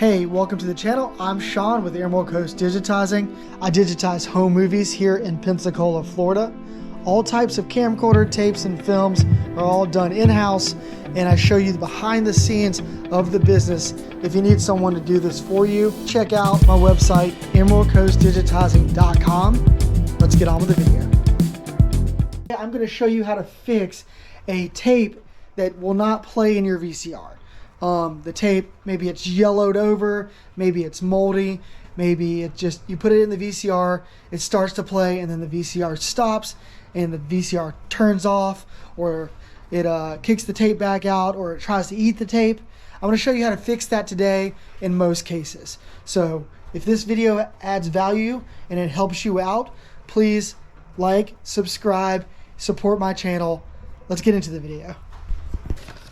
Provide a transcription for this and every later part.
Hey, welcome to the channel. I'm Sean with Emerald Coast Digitizing. I digitize home movies here in Pensacola, Florida. All types of camcorder, tapes, and films are all done in-house, and I show you the behind the scenes of the business. If you need someone to do this for you, check out my website, emeraldcoastdigitizing.com. Let's get on with the video. I'm going to show you how to fix a tape that will not play in your VCR. The tape, maybe it's yellowed over, maybe it's moldy, maybe it just, you put it in the VCR, it starts to play, and then the VCR stops, and the VCR turns off, or it kicks the tape back out, or it tries to eat the tape. I'm going to show you how to fix that today in most cases. So if this video adds value and it helps you out, please like, subscribe, support my channel. Let's get into the video.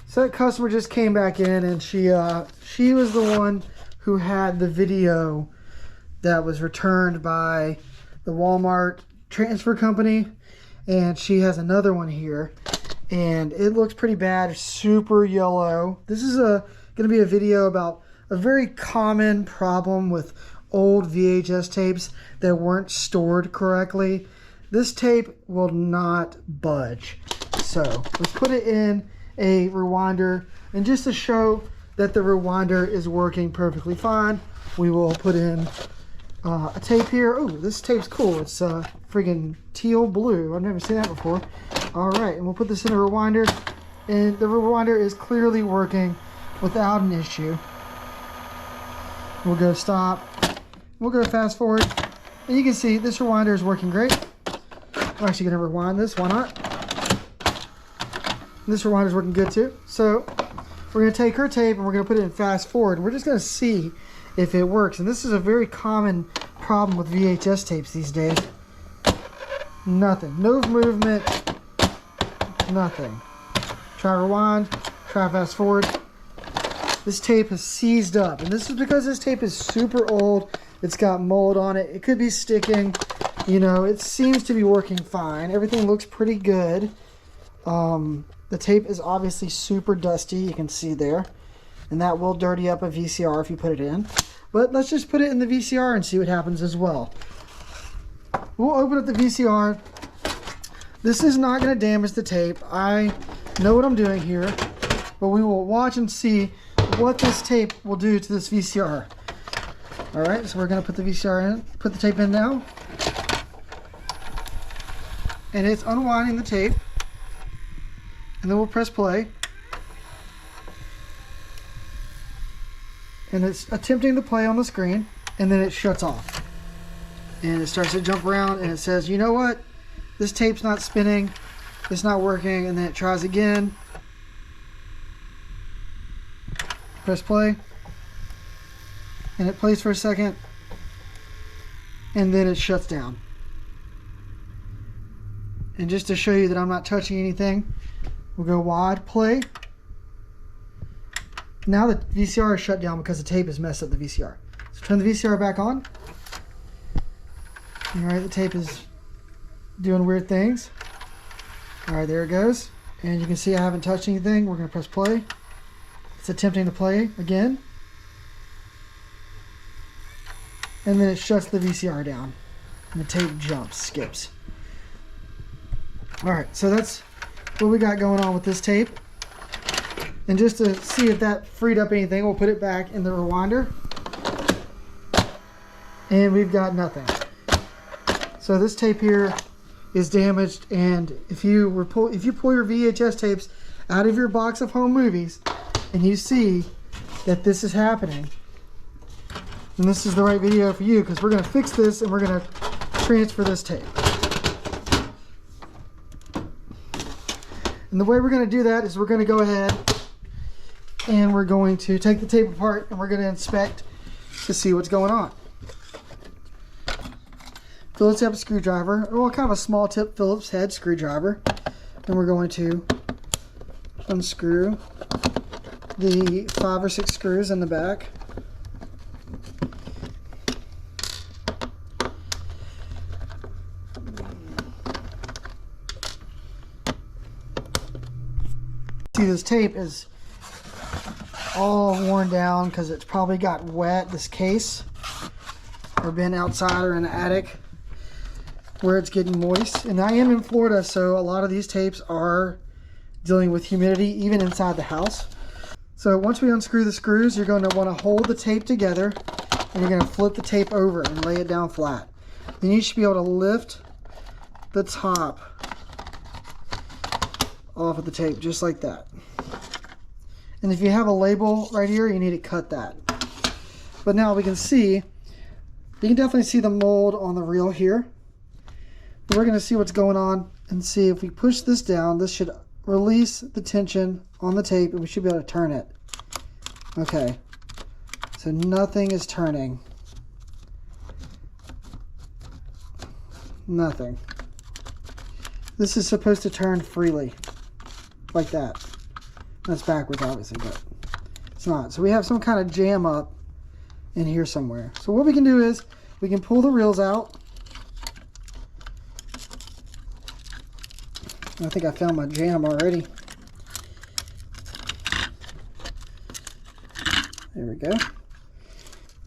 So that customer just came back in, and she was the one who had the video that was returned by the Walmart transfer company, and she has another one here, and it looks pretty bad, super yellow. This is going to be a video about a very common problem with old VHS tapes that weren't stored correctly. This tape will not budge, so let's put it in a rewinder, and just to show that the rewinder is working perfectly fine, we will put in a tape here. Oh, this tape's cool. It's friggin' teal blue. I've never seen that before. All right, and we'll put this in a rewinder, and the rewinder is clearly working without an issue. We'll go stop. We'll go fast forward, and you can see this rewinder is working great. I'm actually going to rewind this. Why not? This rewinder is working good too. So we're going to take her tape and we're going to put it in fast forward. We're just going to see if it works. And this is a very common problem with VHS tapes these days. Nothing. No movement. Nothing. Try rewind. Try fast forward. This tape has seized up. And this is because this tape is super old. It's got mold on it. It could be sticking. You know, it seems to be working fine. Everything looks pretty good. The tape is obviously super dusty, you can see there, and that will dirty up a VCR if you put it in. But let's just put it in the VCR and see what happens as well. We'll open up the VCR. This is not going to damage the tape. I know what I'm doing here, but we will watch and see what this tape will do to this VCR. Alright, so we're going to put the VCR in, put the tape in now, and it's unwinding the tape. And then we'll press play, and it's attempting to play on the screen, and then it shuts off, and it starts to jump around, and it says, you know what, this tape's not spinning, it's not working. And then it tries again. Press play, and it plays for a second, and then it shuts down. And just to show you that I'm not touching anything, we'll go wide play. Now the VCR is shut down because the tape has messed up the VCR. So turn the VCR back on. Alright, the tape is doing weird things. Alright, there it goes. And you can see I haven't touched anything. We're going to press play. It's attempting to play again. And then it shuts the VCR down. And the tape jumps, skips. Alright, so that's what we got going on with this tape. And just to see if that freed up anything, we'll put it back in the rewinder, and we've got nothing. So this tape here is damaged, and if you pull your VHS tapes out of your box of home movies and you see that this is happening, then this is the right video for you, because we're going to fix this and we're going to transfer this tape. And the way we're going to do that is we're going to go ahead and we're going to take the tape apart, and we're going to inspect to see what's going on. Phillips head screwdriver, well, kind of a small tip Phillips head screwdriver. And we're going to unscrew the 5 or 6 screws in the back. See, this tape is all worn down because it's probably got wet, this case, or been outside or in the attic where it's getting moist. And I am in Florida, so a lot of these tapes are dealing with humidity even inside the house. So once we unscrew the screws, you're going to want to hold the tape together, and you're going to flip the tape over and lay it down flat. Then you should be able to lift the top off of the tape just like that. And if you have a label right here, you need to cut that. But now we can see, you can definitely see the mold on the reel here. But we're going to see what's going on and see if we push this down, this should release the tension on the tape, and we should be able to turn it. Okay, so nothing is turning. Nothing. This is supposed to turn freely, like that. That's backwards, obviously, but it's not. So we have some kind of jam up in here somewhere. So what we can do is we can pull the reels out. I think I found my jam already. There we go.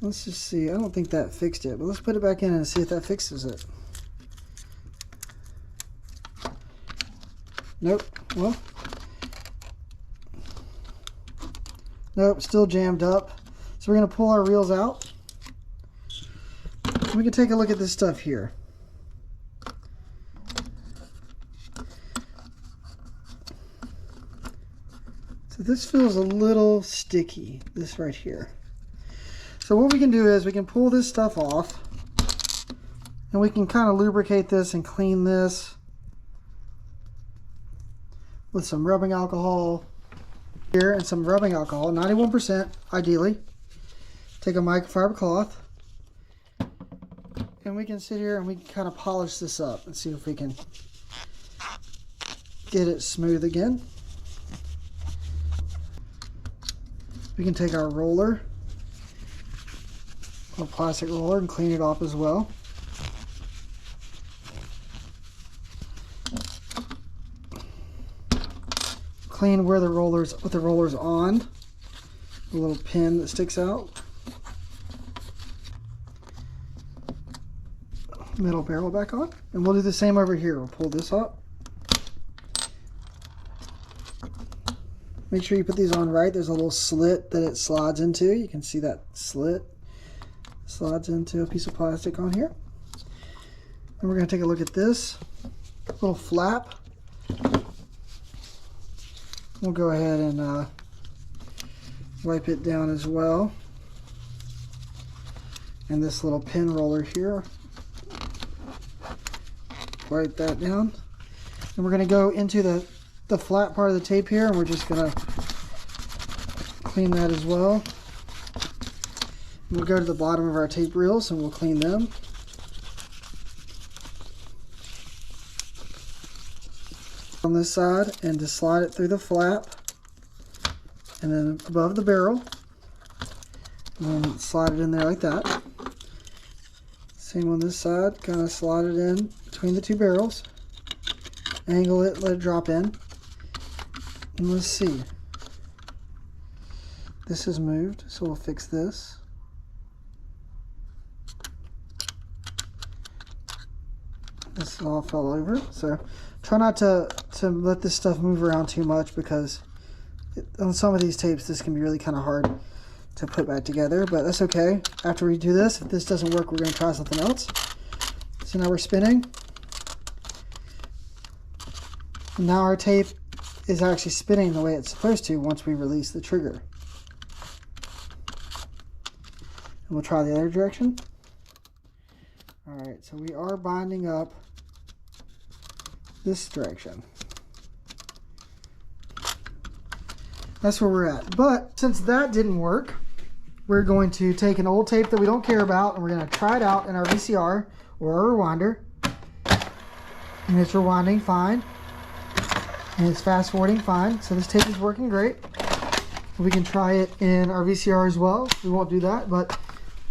Let's just see. I don't think that fixed it, but let's put it back in and see if that fixes it. Nope. Well, nope, still jammed up. So we're going to pull our reels out. We can take a look at this stuff here. So this feels a little sticky, this right here. So what we can do is we can pull this stuff off, and we can kind of lubricate this and clean this with some rubbing alcohol here, and some rubbing alcohol, 91% ideally. Take a microfiber cloth, and we can sit here and we can kind of polish this up and see if we can get it smooth again. We can take our roller, a plastic roller, and clean it off as well. Clean where the rollers, with the rollers on, the little pin that sticks out. Metal barrel back on, and we'll do the same over here. We'll pull this up. Make sure you put these on right. There's a little slit that it slides into. You can see that slit slides into a piece of plastic on here. And we're going to take a look at this little flap. We'll go ahead and wipe it down as well. And this little pin roller here, wipe that down. And we're going to go into the flat part of the tape here, and we're just going to clean that as well. And we'll go to the bottom of our tape reels and we'll clean them. On this side, and just slide it through the flap, and then above the barrel, and then slide it in there like that. Same on this side, kind of slide it in between the two barrels, angle it, let it drop in. And let's see, this has moved, so we'll fix this. This all fell over, so try not to let this stuff move around too much, because on some of these tapes this can be really kind of hard to put back together, but that's okay. After we do this, if this doesn't work, we're going to try something else. So now we're spinning. And now our tape is actually spinning the way it's supposed to once we release the trigger. And we'll try the other direction. Alright, so we are binding up this direction. That's where we're at. But since that didn't work, we're going to take an old tape that we don't care about, and we're going to try it out in our VCR or our rewinder. And it's rewinding fine. And it's fast forwarding fine. So this tape is working great. We can try it in our VCR as well. We won't do that, but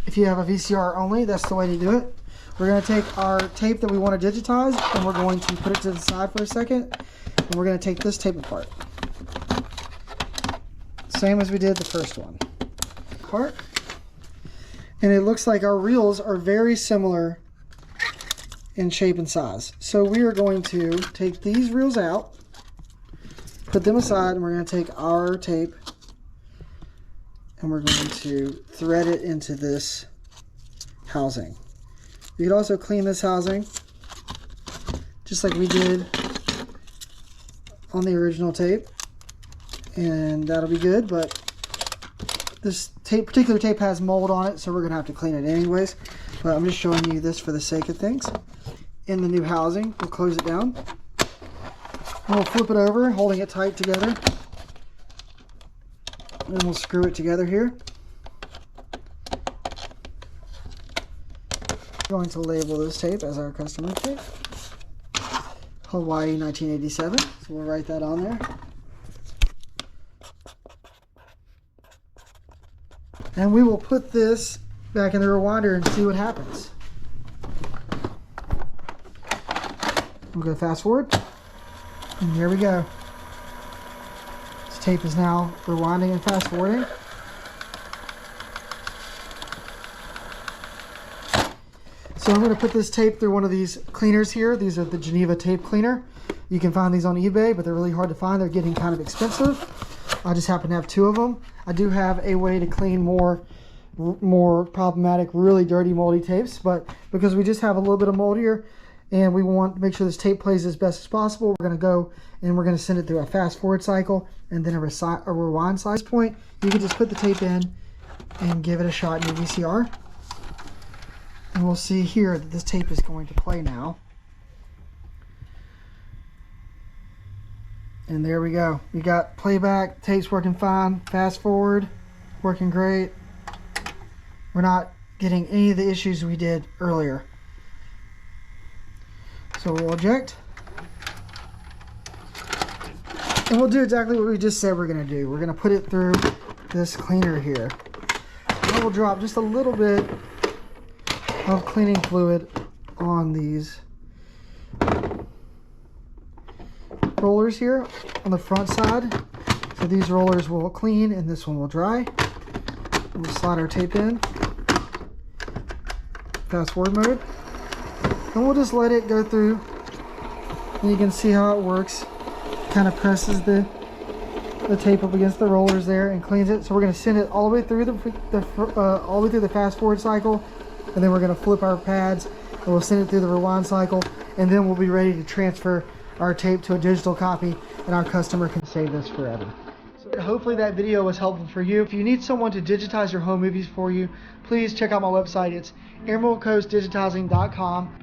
if you have a VCR only, that's the way to do it. We're going to take our tape that we want to digitize, and we're going to put it to the side for a second, and we're going to take this tape apart. same as we did the first one. Part. And it looks like our reels are very similar in shape and size. So we are going to take these reels out, put them aside, and we're going to take our tape and we're going to thread it into this housing. You could also clean this housing just like we did on the original tape, and that'll be good, but this particular tape has mold on it, so we're gonna have to clean it anyways, but I'm just showing you this for the sake of things. In the new housing, we'll close it down and we'll flip it over, holding it tight together, and we'll screw it together here. We're going to label this tape as our customer tape, Hawaii 1987, so we'll write that on there. And we will put this back in the rewinder and see what happens. We'll go fast forward, and here we go. This tape is now rewinding and fast forwarding. So I'm going to put this tape through one of these cleaners here. These are the Geneva tape cleaner. You can find these on eBay, but they're really hard to find. They're getting kind of expensive. I just happen to have 2 of them. I do have a way to clean more problematic, really dirty, moldy tapes, but because we just have a little bit of mold here and we want to make sure this tape plays as best as possible, we're going to go and we're going to send it through a fast forward cycle and then a rewind size point. You can just put the tape in and give it a shot in your VCR. And we'll see here that this tape is going to play now. And there we go. We got playback, tape's working fine, fast forward, working great. We're not getting any of the issues we did earlier. So we'll eject. And we'll do exactly what we just said we're going to do. We're going to put it through this cleaner here. And we'll drop just a little bit of cleaning fluid on these rollers here on the front side. So these rollers will clean and this one will dry. We'll slide our tape in, fast forward mode, and we'll just let it go through. And you can see how it works. Kind of presses the tape up against the rollers there and cleans it. So we're going to send it all the way through the fast forward cycle, and then we're going to flip our pads and we'll send it through the rewind cycle, and then we'll be ready to transfer our tape to a digital copy and our customer can save this forever. So hopefully that video was helpful for you. If you need someone to digitize your home movies for you, please check out my website. It's emeraldcoastdigitizing.com.